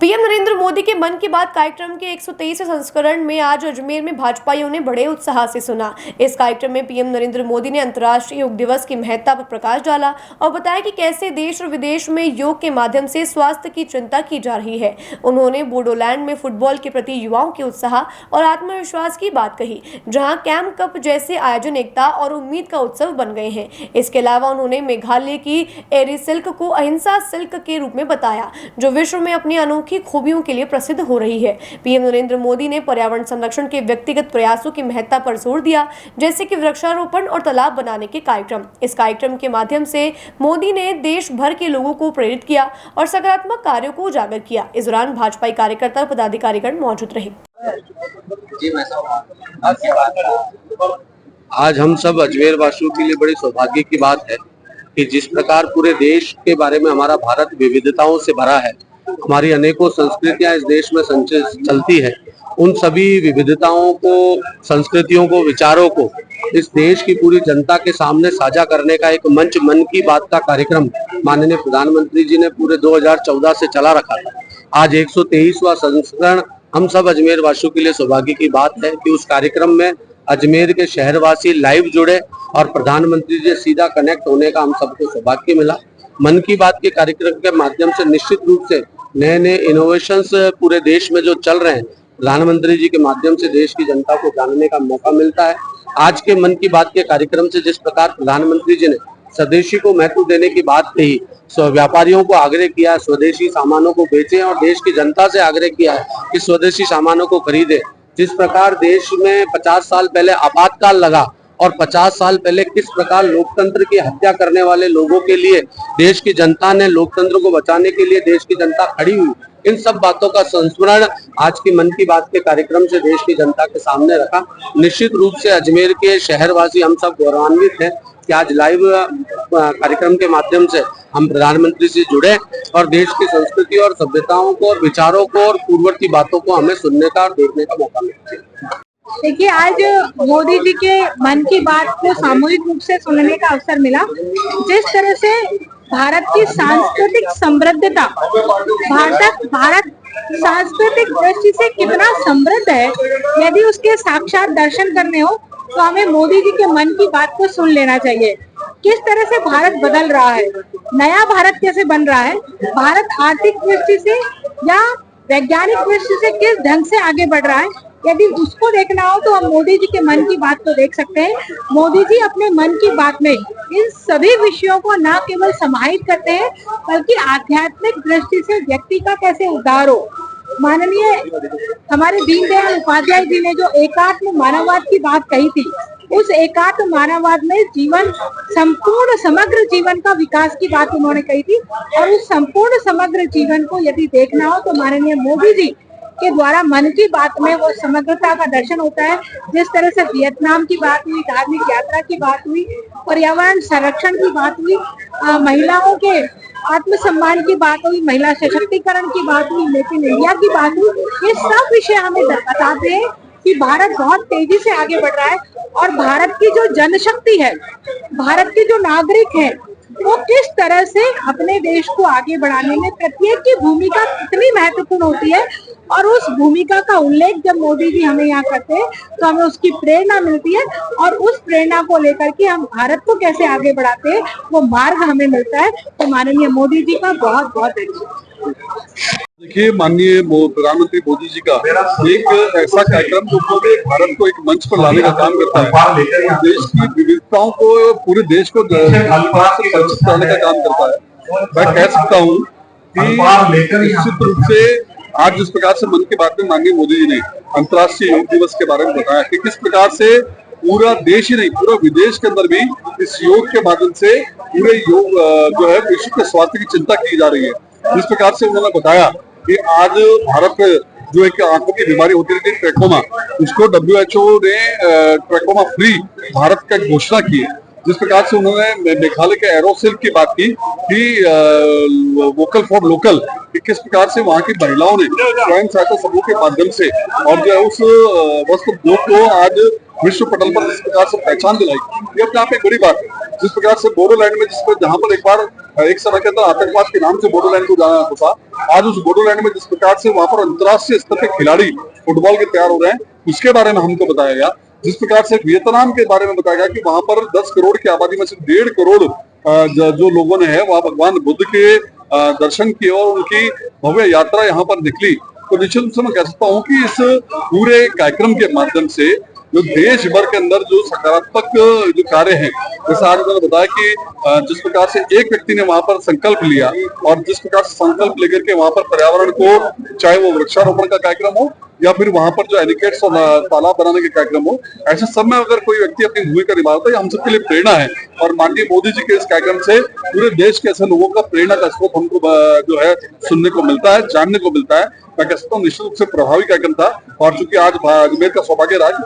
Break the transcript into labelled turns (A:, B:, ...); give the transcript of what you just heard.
A: PM Narendra Modi के मन की बात कार्यक्रम के 123वें संस्करण में आज अजमेर में भाजपाइयों ने बड़े उत्साह से सुना। इस कार्यक्रम में पीएम नरेंद्र मोदी ने अंतर्राष्ट्रीय योग दिवस की महत्ता पर प्रकाश डाला और बताया कि कैसे देश और विदेश में योग के माध्यम से स्वास्थ्य की चिंता की जा रही है। उन्होंने बोडोलैंड में फुटबॉल के प्रति युवाओं के उत्साह और आत्मविश्वास की बात कही, जहाँ कैंप कप जैसे आयोजन एकता और उम्मीद का उत्सव बन गए हैं। इसके अलावा उन्होंने मेघालय की एरी सिल्क को अहिंसा सिल्क के रूप में बताया, जो विश्व में अपनी अनोखी खूबियों के लिए प्रसिद्ध हो रही है। पीएम नरेंद्र मोदी ने पर्यावरण संरक्षण के व्यक्तिगत प्रयासों की महत्ता पर जोर दिया, जैसे कि वृक्षारोपण और तालाब बनाने के कार्यक्रम। इस कार्यक्रम के माध्यम से मोदी ने देश भर के लोगों को प्रेरित किया और सकारात्मक कार्यों को उजागर किया। इस दौरान भाजपा कार्यकर्ता पदाधिकारीगण मौजूद रहे।
B: आज हम सब अजमेर वासियों के लिए बड़ी सौभाग्य की बात है कि जिस प्रकार पूरे देश के बारे में हमारा भारत विविधताओं से भरा है, हमारी अनेकों संस्कृतियां इस देश में चलती है, उन सभी विविधताओं को, संस्कृतियों को, विचारों को इस देश की पूरी जनता के सामने साझा करने का एक मंच मन की बात का कार्यक्रम माननीय प्रधानमंत्री जी ने पूरे 2014 से चला रखा था। आज 123वां संस्करण हम सब अजमेर वासियों के लिए सौभाग्य की बात है कि उस कार्यक्रम में अजमेर के शहरवासी लाइव जुड़े और प्रधानमंत्री जी सीधा कनेक्ट होने का हम सबको सौभाग्य मिला। मन की बात के कार्यक्रम के माध्यम से निश्चित रूप से नए नए इनोवेशंस पूरे देश में जो चल रहे हैं, प्रधानमंत्री जी के माध्यम से देश की जनता को जानने का मौका मिलता है। आज के मन की बात के कार्यक्रम से जिस प्रकार प्रधानमंत्री जी ने स्वदेशी को महत्व देने की बात कही, व्यापारियों को आग्रह किया स्वदेशी सामानों को बेचें और देश की जनता से आग्रह किया है कि स्वदेशी सामानों को खरीदे। जिस प्रकार देश में 50 साल पहले आपातकाल लगा और 50 साल पहले किस प्रकार लोकतंत्र की हत्या करने वाले लोगों के लिए देश की जनता ने लोकतंत्र को बचाने के लिए देश की जनता खड़ी हुई, इन सब बातों का संस्मरण आज की मन की बात के कार्यक्रम से देश की जनता के सामने रखा। निश्चित रूप से अजमेर के शहरवासी हम सब गौरवान्वित हैं कि आज लाइव कार्यक्रम के माध्यम से हम प्रधानमंत्री से जुड़े और देश की संस्कृति और सभ्यताओं को और विचारों को और पूर्ववर्ती बातों को हमें सुनने का और देखने का मौका मिला।
C: देखिए, आज मोदी जी के मन की बात को सामूहिक रूप से सुनने का अवसर मिला। जिस तरह से भारत की सांस्कृतिक समृद्धता, भारत सांस्कृतिक दृष्टि से कितना समृद्ध है, यदि उसके साक्षात दर्शन करने हो तो हमें मोदी जी के मन की बात को सुन लेना चाहिए। किस तरह से भारत बदल रहा है, नया भारत कैसे बन रहा है, भारत आर्थिक दृष्टि से या वैज्ञानिक दृष्टि से किस ढंग से आगे बढ़ रहा है, यदि उसको देखना हो तो हम मोदी जी के मन की बात को देख सकते हैं। मोदी जी अपने मन की बात में इन सभी विषयों को न केवल समाहित करते हैं, बल्कि आध्यात्मिक दृष्टि से व्यक्ति का कैसे उद्धार हो। माननीय हमारे दीनदयाल उपाध्याय जी ने जो एकात्म मानववाद की बात कही थी, उस एकात्म मानववाद में जीवन संपूर्ण समग्र जीवन का विकास की बात उन्होंने कही थी। और उस संपूर्ण समग्र जीवन को यदि देखना हो तो माननीय मोदी जी के द्वारा मन की बात में वो समग्रता का दर्शन होता है। जिस तरह से वियतनाम की बात हुई, धार्मिक यात्रा की बात हुई, पर्यावरण संरक्षण की बात हुई, महिलाओं के आत्मसम्मान की बात हुई, महिला सशक्तिकरण की बात हुई, मेक इन इंडिया की बात हुई, ये सब विषय हमें बताते हैं कि भारत बहुत तेजी से आगे बढ़ रहा है और भारत की जो जनशक्ति है, भारत के जो नागरिक हैं, वो किस तरह से अपने देश को आगे बढ़ाने में प्रत्येक की भूमिका कितनी महत्वपूर्ण होती है। और उस भूमिका का उल्लेख जब मोदी जी हमें यहाँ करते हैं तो हमें उसकी प्रेरणा मिलती है और उस प्रेरणा को लेकर के हम भारत को कैसे आगे बढ़ाते हैं वो मार्ग हमें मिलता है। तो माननीय मोदी जी का बहुत बहुत धन्यवाद।
D: देखिए, माननीय प्रधानमंत्री मोदी जी का एक ऐसा कार्यक्रम जो पूरे भारत को एक मंच पर लाने का काम करता है, देश की विविधताओं को पूरे देश को कराने का काम करता है। मैं कह सकता हूँ कि निश्चित रूप से आज जिस प्रकार से मन की बात में माननीय मोदी जी ने अंतर्राष्ट्रीय योग दिवस के बारे में बताया कि किस प्रकार से पूरा देश ही नहीं, पूरा विदेश के अंदर भी इस योग के माध्यम से पूरे योग जो है विश्व के स्वास्थ्य की चिंता की जा रही है। जिस प्रकार से उन्होंने बताया कि आज भारत जो एक आंखों की बीमारी होती रहती है ट्रैकोमा, उसको WHO ने ट्रैकोमा फ्री भारत का घोषणा की है। जिस प्रकार से उन्होंने मेघालय के एरो सिल्क की बात की कि वोकल फॉर लोकल, किस प्रकार से वहाँ की महिलाओं ने स्वयं सहायता समूह के माध्यम से और जो है उस वस्त्र उद्योग को आज विश्व पटल पर इस प्रकार से पहचान दिलाई, ये अपने आप एक बड़ी बात है। जिस प्रकार से बोडोलैंड में जहाँ पर एक बार एक समय के अंदर आतंकवाद के नाम से बोडोलैंड को जाना जाता था, आज उस बोडोलैंड में जिस प्रकार से वहां पर अंतर्राष्ट्रीय स्तर के खिलाड़ी फुटबॉल के तैयार हो रहे हैं, उसके बारे में हमको बताया गया। जिस प्रकार से वियतनाम के बारे में बताया गया कि वहां पर 10 करोड़ की आबादी में से 1.5 करोड़ जो लोगों ने है वहां भगवान बुद्ध के दर्शन किए और उनकी भव्य यात्रा यहाँ पर निकली। तो निश्चित रूप से मैं कह सकता हूँ कि इस पूरे कार्यक्रम के माध्यम से जो देश भर के अंदर जो सकारात्मक जो कार्य हैं, जैसे आज मैंने बताया कि जिस प्रकार से एक व्यक्ति ने वहां पर संकल्प लिया और जिस प्रकार से संकल्प लेकर के वहां पर पर्यावरण को, चाहे वो वृक्षारोपण का कार्यक्रम हो या फिर वहां पर जो एनिकेट्स और तालाब बनाने के कार्यक्रम हो, ऐसे सब में अगर कोई व्यक्ति अपनी भूमिका निभाता है, हम सबके लिए प्रेरणा है। और माननीय मोदी जी के इस कार्यक्रम से पूरे देश के ऐसे लोगों का प्रेरणा का स्रोत हमको जो है सुनने को मिलता है, जानने को मिलता है। मैं कह सकता हूँ निश्चित रूप से प्रभावी कार्यक्रम था और चूंकि आज अजमेर का सौभाग्य रहा